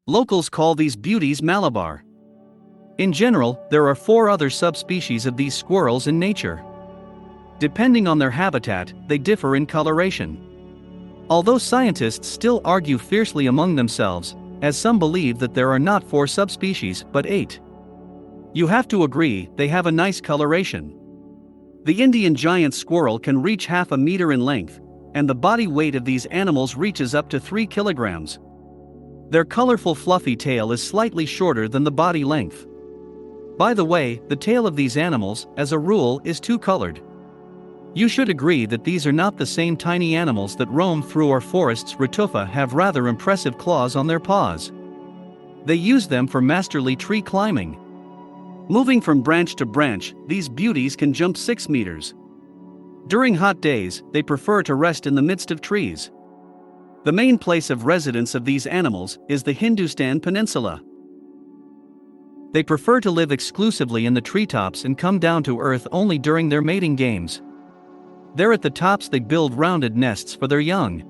Locals call these beauties Malabar. In general, there are 4 other subspecies of these squirrels in nature. Depending on their habitat, they differ in coloration. Although scientists still argue fiercely among themselves, as some believe that there are not 4 subspecies but 8. You have to agree, they have a nice coloration. The Indian giant squirrel can reach half a meter in length, and the body weight of these animals reaches up to 3 kilograms. Their colorful fluffy tail is slightly shorter than the body length. By the way, the tail of these animals, as a rule, is 2-colored. You should agree that these are not the same tiny animals that roam through our forests. Ratuffa have rather impressive claws on their paws. They use them for masterly tree climbing. Moving from branch to branch, these beauties can jump 6 meters. During hot days, they prefer to rest in the midst of trees. The main place of residence of these animals is the Hindustan Peninsula. They prefer to live exclusively in the treetops and come down to earth only during their mating games. There at the tops they build rounded nests for their young.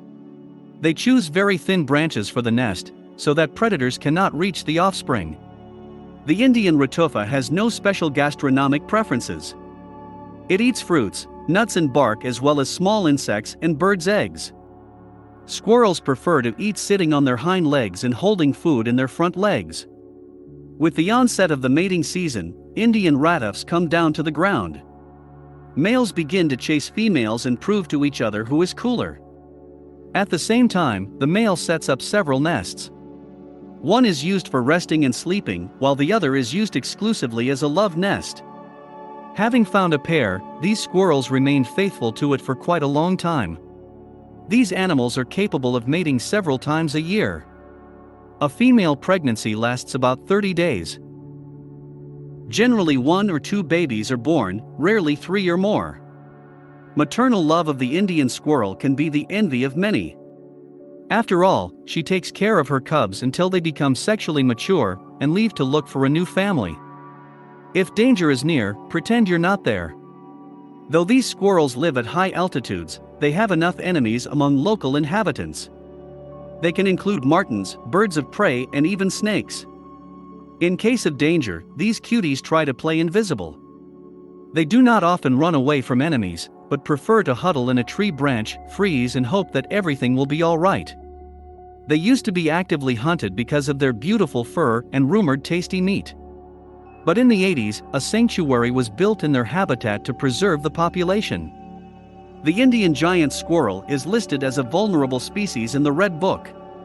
They choose very thin branches for the nest, so that predators cannot reach the offspring. The Indian ratuffa has no special gastronomic preferences. It eats fruits, nuts and bark as well as small insects and birds' eggs. Squirrels prefer to eat sitting on their hind legs and holding food in their front legs. With the onset of the mating season, Indian ratuffs come down to the ground. Males begin to chase females and prove to each other who is cooler. At the same time, the male sets up several nests. One is used for resting and sleeping, while the other is used exclusively as a love nest. Having found a pair, these squirrels remain faithful to it for quite a long time. These animals are capable of mating several times a year. A female pregnancy lasts about 30 days. Generally 1 or 2 babies are born, rarely 3 or more. Maternal love of the Indian squirrel can be the envy of many. After all, she takes care of her cubs until they become sexually mature and leave to look for a new family. If danger is near, pretend you're not there. Though these squirrels live at high altitudes, they have enough enemies among local inhabitants. They can include martens, birds of prey, and even snakes. In case of danger, these cuties try to play invisible. They do not often run away from enemies, but prefer to huddle in a tree branch, freeze and hope that everything will be all right. They used to be actively hunted because of their beautiful fur and rumored tasty meat. But in the 80s, a sanctuary was built in their habitat to preserve the population. The Indian giant squirrel is listed as a vulnerable species in the Red Book.